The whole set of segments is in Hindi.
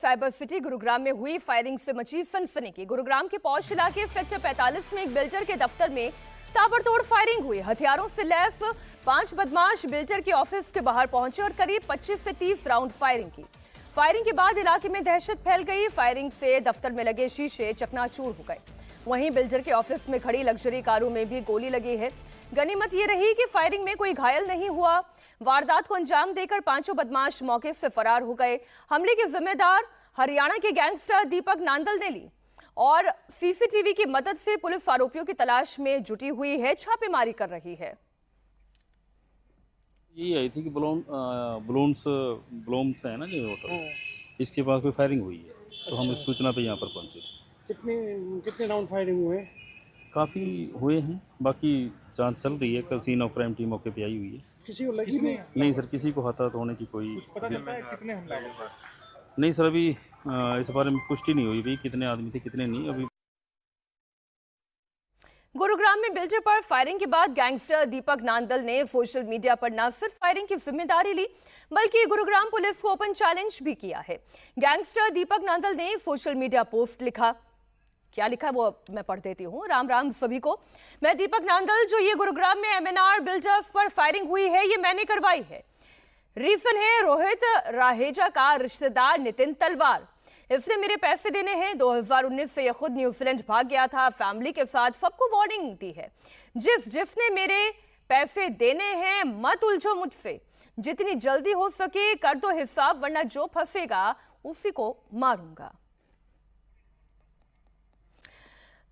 साइबर सिटी गुरुग्राम में हुई फायरिंग से मची सनसनी की। गुरुग्राम के पौष इलाके सेक्टर 45 में एक बिल्डर के दफ्तर में ताबड़तोड़ फायरिंग हुई। हथियारों से लैस 5 बदमाश बिल्डर के ऑफिस के बाहर पहुंचे और करीब 25 से 30 राउंड फायरिंग की। फायरिंग के बाद इलाके में दहशत फैल गई। फायरिंग से दफ्तर में लगे शीशे चकनाचूर हो गए। वहीं बिल्डर के ऑफिस में खड़ी लग्जरी कारों में भी गोली लगी है। गनीमत ये रही कि फायरिंग में कोई घायल नहीं हुआ। वारदात को अंजाम देकर 5 बदमाश मौके से फरार हो गए। हमले के जिम्मेदार हरियाणा के गैंगस्टर दीपक नांदल ने ली और सीसीटीवी की मदद से पुलिस आरोपियों की तलाश में जुटी हुई है, छापेमारी कर रही है। ये आई थी कि ब्लूम्स है ना जो होटल, इसके पास कोई फायरिंग हुई है। तो हम इस सूचना पे यहाँ पर पहुंचे। कितने राउंड फायरिंग हुए? काफ़ी हुए हैं, बाकी जांच चल रही है। सीन ऑफ क्राइम टीम मौके पे आई हुई है। किसी को लगी नहीं सर, किसी को हताहत होने की कोई पता चल रहा है? कितने हमला नहीं सर, अभी इस बारे में पुष्टि नहीं हुई भी कितने आदमी थे कितने नहीं। अभी गुरुग्राम में बिल्डर पर फायरिंग के बाद गैंगस्टर दीपक नांदल ने सोशल मीडिया पर न सिर्फ फायरिंग की जिम्मेदारी ली बल्कि गुरुग्राम पुलिस को ओपन चैलेंज भी किया है। गैंगस्टर दीपक नांदल ने सोशल मीडिया पोस्ट लिखा। क्या लिखा वो मैं पढ़ देती हूँ। राम राम सभी को। मैं दीपक नांदल, जो ये गुरुग्राम में एमएनआर बिल्डर्स पर फायरिंग हुई है ये मैंने करवाई है। रीजन है रोहित राहेजा का रिश्तेदार नितिन तलवार। इसने मेरे पैसे देने हैं। 2019 से ये खुद न्यूजीलैंड भाग गया था। फैमिली के साथ सबको वार्निंग दी है। जिसने मेरे पैसे देने हैं मत उलझो मुझसे। जितनी जल्दी हो सके कर दो हिसाब, वरना जो फंसेगा उसी को मारूंगा।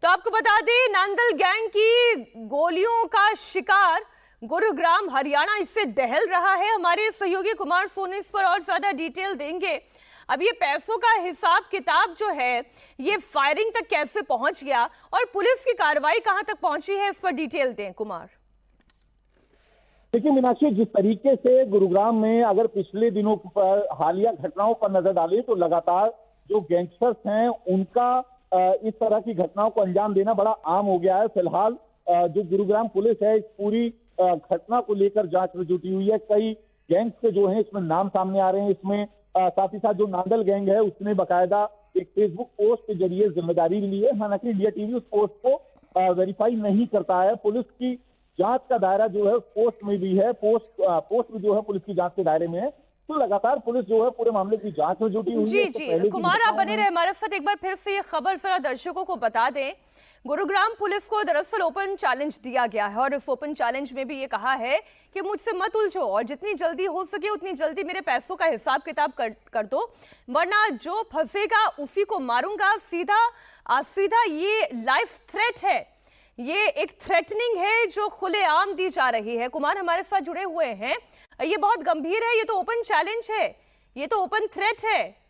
तो आपको बता दें, नांदल गैंग की गोलियों का शिकार गुरुग्राम हरियाणा इससे दहल रहा है। हमारे सहयोगी कुमार सोनी इस पर और ज्यादा डिटेल देंगे। अब ये पैसों का हिसाब किताब जो है ये फायरिंग तक कैसे पहुंच गया और पुलिस की कार्रवाई कहां तक पहुंची है, इस पर डिटेल दें कुमार। देखिए मीनाक्षी, जिस तरीके से गुरुग्राम में अगर पिछले दिनों पर हालिया घटनाओं पर नजर डालें तो लगातार जो गैंगस्टर्स हैं उनका इस तरह की घटनाओं को अंजाम देना बड़ा आम हो गया है। फिलहाल जो गुरुग्राम पुलिस है इस पूरी घटना को लेकर जांच में जुटी हुई है। कई गैंग्स के जो है इसमें नाम सामने आ रहे हैं। इसमें साथ ही साथ जो नांदल गैंग है उसने बकायदा एक फेसबुक पोस्ट के जरिए जिम्मेदारी ली है। हालांकि इंडिया टीवी उस पोस्ट को वेरीफाई नहीं करता है। पुलिस की जांच का दायरा जो है उस पोस्ट में भी है। पोस्ट भी जो है पुलिस की जांच के दायरे में है। तो लगातार पुलिस जो है पूरे मामले की जांच में जुटी हुई है। जी कुमार, आप बने रहे हमारे साथ। एक बार फिर से ये खबर जरा दर्शकों को बता दें। गुरुग्राम पुलिस को दरअसल ओपन चैलेंज दिया गया है और इस ओपन चैलेंज में भी ये कहा है कि मुझसे मत उलझो और जितनी जल्दी हो सके उतनी जल्दी मेरे पैसों का हिसाब किताब कर दो, वरना जो फंसेगा उसी को मारूंगा। सीधा ये लाइफ थ्रेट है। ये एक थ्रेटनिंग है जो खुलेआम दी जा रही है। कुमार हमारे साथ जुड़े हुए हैं। ये बहुत गंभीर है। ये तो ओपन चैलेंज है, ये तो ओपन थ्रेट है।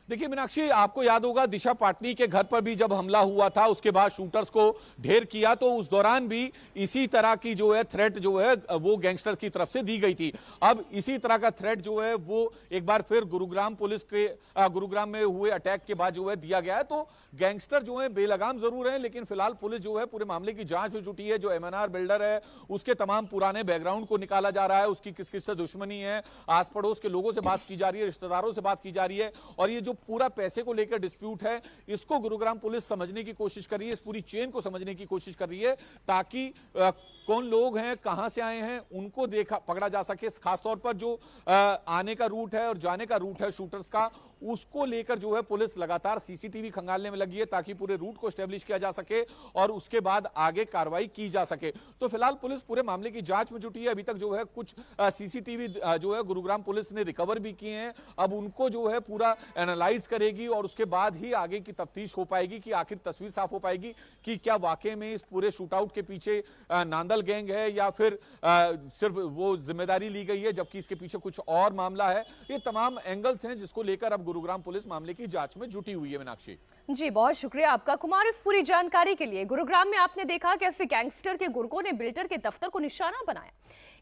देखिए मीनाक्षी, आपको याद होगा दिशा पाटनी के घर पर भी जब हमला हुआ था उसके बाद शूटर्स को ढेर किया तो उस दौरान भी इसी तरह की जो है थ्रेट जो है वो गैंगस्टर की तरफ से दी गई थी। अब इसी तरह का थ्रेट जो है वो एक बार फिर गुरुग्राम पुलिस के गुरुग्राम में हुए अटैक के बाद जो है दिया गया है। तो गैंगस्टर जो है बेलगाम जरूर है, लेकिन फिलहाल पुलिस जो है पूरे मामले की जांच में जुटी है। जो एमएनआर बिल्डर है उसके तमाम पुराने बैकग्राउंड को निकाला जा रहा है। उसकी किस किस से दुश्मनी है, आस पड़ोस के लोगों से बात की जा रही है, रिश्तेदारों से बात की जा रही है। और ये जो पूरा पैसे को लेकर डिस्प्यूट है इसको गुरुग्राम पुलिस समझने की कोशिश कर रही है। इस पूरी चेन को समझने की कोशिश कर रही है ताकि कौन लोग हैं, कहां से आए हैं, उनको पकड़ा जा सके। खासतौर पर जो आने का रूट है और जाने का रूट है शूटर्स का, उसको लेकर जो है पुलिस लगातार सीसीटीवी खंगालने में लगी है ताकि पूरे रूट को एस्टेब्लिश किया जा सके और उसके बाद आगे कार्रवाई की जा सके। तो फिलहाल पुलिस पूरे मामले की जांच में जुटी है। अभी तक जो है कुछ सीसीटीवी जो है गुरुग्राम पुलिस ने रिकवर भी किए हैं। अब उनको जो है पूरा एनालाइज करेगी और उसके बाद ही आगे की तफ्तीश हो पाएगी कि आखिर तस्वीर साफ हो पाएगी कि क्या वाकई में इस पूरे शूटआउट के पीछे नांदल गैंग है या फिर सिर्फ वो जिम्मेदारी ली गई है जबकि इसके पीछे कुछ और मामला है। ये तमाम एंगल्स हैं जिसको लेकर अब गुरुग्राम पुलिस मामले की जांच में जुटी हुई है। मीनाक्षी जी, बहुत शुक्रिया आपका कुमार इस पूरी जानकारी के लिए। गुरुग्राम में आपने देखा कैसे गैंगस्टर के गुर्गों ने बिल्डर के दफ्तर को निशाना बनाया।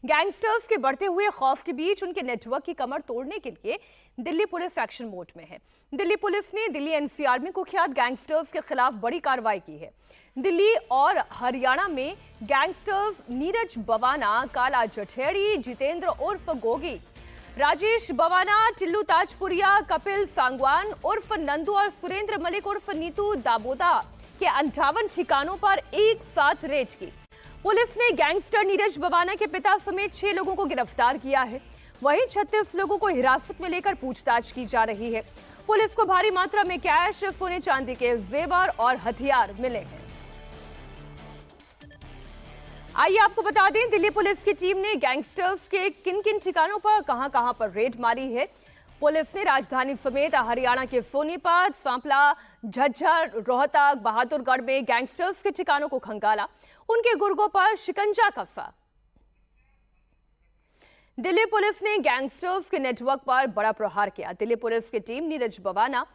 गैंगस्टर्स के बढ़ते हुए खौफ के बीच उनके नेटवर्क की कमर तोड़ने के लिए दिल्ली पुलिस एक्शन मोड में है। दिल्ली पुलिस ने दिल्ली एनसीआर में कुख्यात गैंगस्टर्स के खिलाफ बड़ी कार्रवाई की है। दिल्ली और हरियाणा में गैंगस्टर्स नीरज बवाना, काला जठेड़ी, जितेंद्र उर्फ गोगी, राजेश बवाना, टिल्लू ताजपुरिया, कपिल सांगवान उर्फ नंदू और सुरेंद्र मलिक उर्फ नीतू दाबोदा के 58 ठिकानों पर एक साथ रेड की। पुलिस ने गैंगस्टर नीरज बवाना के पिता समेत 6 लोगों को गिरफ्तार किया है। वहीं 36 लोगों को हिरासत में लेकर पूछताछ की जा रही है। पुलिस को भारी मात्रा में कैश, सोने चांदी के जेवर और हथियार मिले हैं। आइए आपको बता दें दिल्ली पुलिस की टीम ने गैंगस्टर्स के किन किन ठिकानों पर कहां पर रेड मारी है। पुलिस ने राजधानी समेत हरियाणा के सोनीपत, सांपला, झज्जर, रोहतक, बहादुरगढ़ में गैंगस्टर्स के ठिकानों को खंगाला, उनके गुर्गों पर शिकंजा कसा। दिल्ली पुलिस ने गैंगस्टर्स के नेटवर्क पर बड़ा प्रहार किया। दिल्ली पुलिस की टीम नीरज बवाना,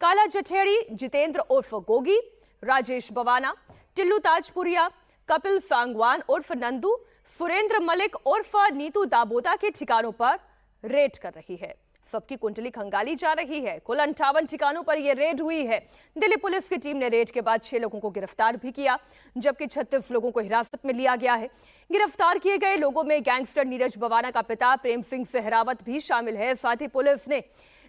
काला जठेड़ी, जितेंद्र उर्फ गोगी, राजेश बवाना, टिल्लू ताजपुरिया, कपिल सांगवान उर्फ नंदू, सुरेंद्र मलिक उर्फ नीतू दाबोदा के ठिकानों पर रेड कर रही है। सबकी कुंडली खंगाली जा रही है। कुल 58 ठिकानों पर यह रेड हुई है। दिल्ली पुलिस की टीम ने रेड के बाद 6 लोगों को गिरफ्तार भी किया, जबकि 36 लोगों को हिरासत में लिया गया है। गिरफ्तार किए गए लोगों में गैंगस्टर नीरज बवाना का पिता प्रेम सिंह सहरावत भी शामिल है। साथ ही पुलिस ने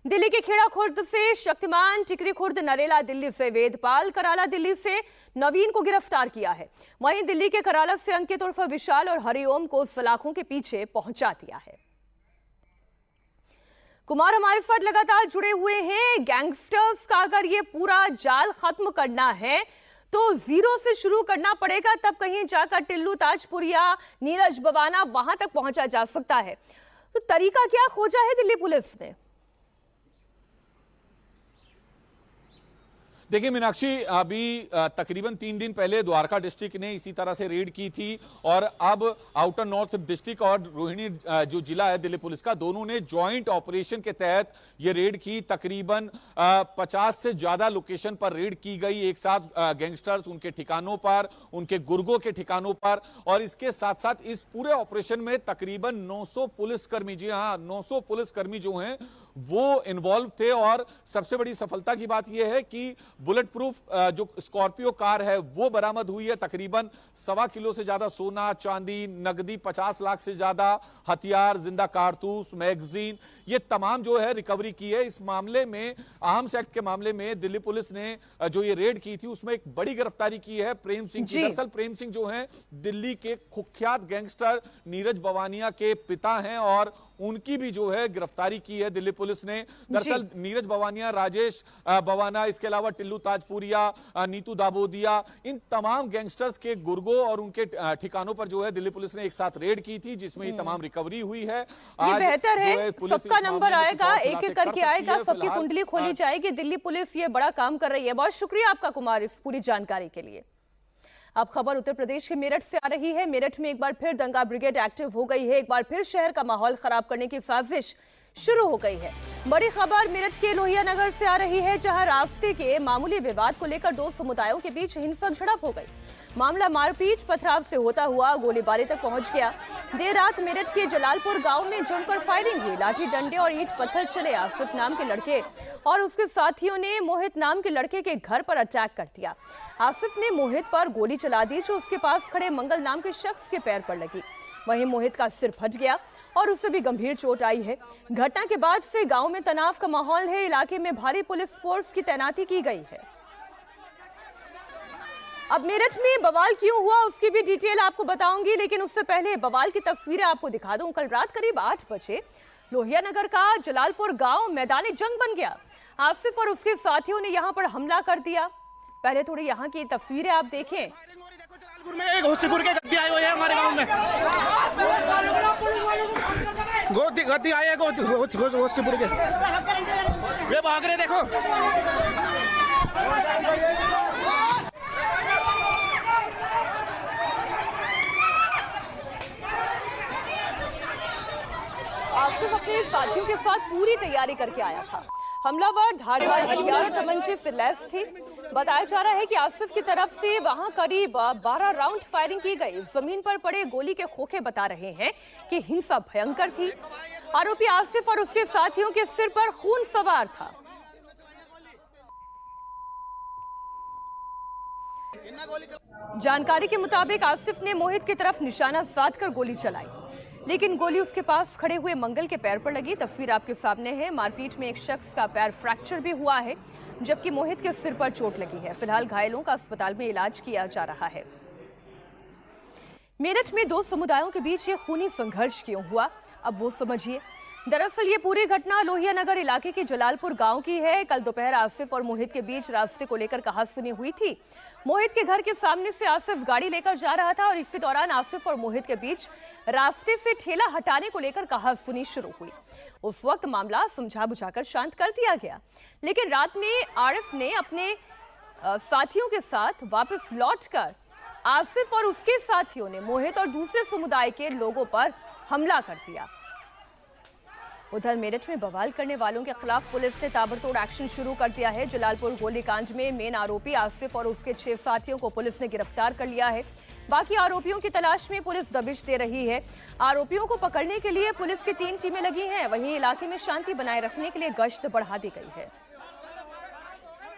दिल्ली के खेड़ा खुर्द से शक्तिमान, टिकरी खुर्द, नरेला दिल्ली से वेदपाल, कराला दिल्ली से नवीन को गिरफ्तार किया है। वहीं दिल्ली के कराला से अंकित उर्फ विशाल और हरिओम को सलाखों के पीछे पहुंचा दिया है। कुमार हमारे साथ लगातार जुड़े हुए हैं। गैंगस्टर्स का अगर ये पूरा जाल खत्म करना है तो जीरो से शुरू करना पड़ेगा, तब कहीं जाकर टिल्लू ताजपुरिया, नीरज बवाना वहां तक पहुंचा जा सकता है। तो तरीका क्या खोजा है दिल्ली पुलिस ने? देखिए मीनाक्षी, अभी तकरीबन 3 दिन पहले द्वारका डिस्ट्रिक्ट ने इसी तरह से रेड की थी और अब आउटर नॉर्थ डिस्ट्रिक्ट और रोहिणी जो जिला है दिल्ली पुलिस का, दोनों ने जॉइंट ऑपरेशन के तहत ये रेड की। तकरीबन 50 से ज्यादा लोकेशन पर रेड की गई एक साथ, गैंगस्टर्स उनके ठिकानों पर, उनके गुर्गों के ठिकानों पर, और इसके साथ साथ इस पूरे ऑपरेशन में तकरीबन 900 पुलिसकर्मी, जी हाँ 900 पुलिसकर्मी जो हैं वो इन्वॉल्व थे। और सबसे बड़ी सफलता की बात यह है कि बुलेट प्रूफ जो स्कॉर्पियो कार है वो बरामद हुई है। तकरीबन 1.25 किलो से ज्यादा सोना, चांदी, नकदी, 50 लाख से ज्यादा हथियार, जिंदा कारतूस, मैगजीन, ये तमाम जो है रिकवरी की है। इस मामले में, आर्म्स एक्ट के मामले में दिल्ली पुलिस ने जो ये रेड की थी उसमें एक बड़ी गिरफ्तारी की है प्रेम सिंह की। दरअसल प्रेम सिंह जो है दिल्ली के कुख्यात गैंगस्टर नीरज बवानिया के पिता हैं और उनकी भी जो है गिरफ्तारी की है दिल्ली पुलिस ने। दरअसल नीरज बवानिया, राजेश बवाना, इसके अलावा टिल्लू ताजपुरिया, नीतू दाबोदिया, इन तमाम गैंगस्टर्स के गुर्गों और उनके ठिकानों पर जो है दिल्ली पुलिस ने एक साथ रेड की थी, जिसमें ये तमाम रिकवरी हुई है। ये बेहतर है, सबका नंबर आएगा, एक एक करके आएगा, सबकी कुंडली खोली जाएगी। दिल्ली पुलिस ये बड़ा काम कर रही है। बहुत शुक्रिया आपका कुमार इस पूरी जानकारी के लिए। अब खबर उत्तर प्रदेश के मेरठ से आ रही है। मेरठ में एक बार फिर दंगा ब्रिगेड एक्टिव हो गई है। एक बार फिर शहर का माहौल खराब करने की साजिश शुरू हो गई है। बड़ी खबर मेरठ के लोहिया नगर से आ रही है, जहां रास्ते के मामूली विवाद को लेकर 2 समुदायों के बीच हिंसक झड़प हो गई। मामला मारपीट पथराव से होता हुआ गोलीबारी तक पहुंच गया। देर रात मेरठ के जलालपुर गांव में जमकर फायरिंग हुई। लाठी डंडे और ईंट पत्थर चले। आसिफ नाम के लड़के और उसके साथियों ने मोहित नाम के लड़के के घर पर अटैक कर दिया। आसिफ ने मोहित पर गोली चला दी, जो उसके पास खड़े मंगल नाम के शख्स के पैर पर लगी। वहीं मोहित का सिर फट गया और उसे भी गंभीर चोट आई है। घटना के बाद से गांव में तनाव का माहौल है। इलाके में भारी पुलिस फोर्स की तैनाती की गई है। अब मेरठ में बवाल क्यों हुआ उसकी भी डिटेल आपको बताऊंगी, लेकिन उससे पहले बवाल की तस्वीरें आपको दिखा दूं। कल रात करीब 8 बजे लोहिया नगर का जलालपुर गांव मैदानी जंग बन गया। आसिफ और उसके साथियों ने यहां पर हमला कर दिया। पहले थोड़ी यहां की तस्वीरें आप देखें। जलालपुर में एक होशीपुर के गद्दी आए हुए हैं हमारे गांव में। गद्दी आए होशीपुर के, ये भाग रहे देखो। आसिफ अपने साथियों के साथ पूरी तैयारी करके आया था। हमलावर धारदार हथियार और तमंचे से लैस थे। बताया जा रहा है कि आसिफ की तरफ से वहां करीब 12 राउंड फायरिंग की गई। जमीन पर पड़े गोली के खोखे बता रहे हैं कि हिंसा भयंकर थी। आरोपी आसिफ और उसके साथियों के सिर पर खून सवार था। जानकारी के मुताबिक आसिफ ने मोहित की तरफ निशाना साधकर गोली चलाई, लेकिन गोली उसके पास खड़े हुए मंगल के पैर पर लगी। तस्वीर आपके सामने है। मारपीट में एक शख्स का पैर फ्रैक्चर भी हुआ है, जबकि मोहित के सिर पर चोट लगी है। फिलहाल घायलों का अस्पताल में इलाज किया जा रहा है। मेरठ में दो समुदायों के बीच ये खूनी संघर्ष क्यों हुआ, अब वो समझिए। दरअसल ये पूरी घटना लोहिया नगर इलाके के जलालपुर गांव की है। कल दोपहर आसिफ और मोहित के बीच रास्ते को लेकर कहासुनी हुई थी। मोहित के घर के सामने से आसिफ गाड़ी लेकर जा रहा था और इसी दौरान आसिफ और मोहित के बीच रास्ते से ठेला हटाने को लेकर कहासुनी शुरू हुई। उस वक्त मामला समझा बुझाकर शांत कर दिया गया, लेकिन रात में आरिफ ने अपने साथियों के साथ वापस लौटकर आसिफ और उसके साथियों ने मोहित और दूसरे समुदाय के लोगों पर हमला कर दिया। उधर मेरठ में बवाल करने वालों के खिलाफ पुलिस ने ताबड़तोड़ एक्शन शुरू कर दिया है। जलालपुर गोलीकांड में मेन आरोपी आसिफ और उसके 6 साथियों को पुलिस ने गिरफ्तार कर लिया है। बाकी आरोपियों की तलाश में पुलिस दबिश दे रही है। आरोपियों को पकड़ने के लिए पुलिस की 3 टीमें लगी हैं। वहीं इलाके में शांति बनाए रखने के लिए गश्त बढ़ा दी गई है।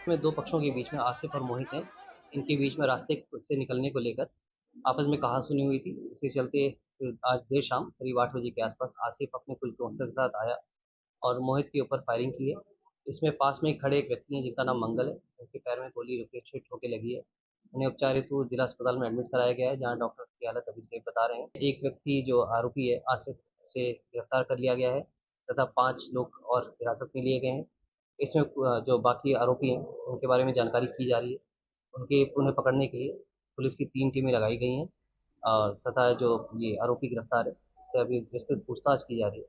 में दो पक्षों के बीच में आसिफ और मोहित हैं। इनके बीच में रास्ते से निकलने को लेकर आपस में कहासुनी हुई थी। इसके चलते आज देर शाम करीब 8 बजे के आसपास आसिफ अपने कुछ दोस्तों के साथ आया और मोहित के ऊपर फायरिंग की है। इसमें पास में खड़े एक व्यक्ति हैं जिनका नाम मंगल है। उनके पैर में गोली ठोके लगी है। उन्हें उपचार हेतु जिला अस्पताल में एडमिट कराया गया है, जहां डॉक्टर की हालत अभी सेफ बता रहे हैं। एक व्यक्ति जो आरोपी है आसिफ से गिरफ्तार कर लिया गया है तथा 5 लोग और हिरासत में लिए गए हैं। इसमें जो बाकी आरोपी हैं उनके बारे में जानकारी की जा रही है। उन्हें पकड़ने के लिए पुलिस की 3 टीमें लगाई गई हैं तथा जो ये आरोपी गिरफ्तार है इससे अभी विस्तृत पूछताछ की जा रही है।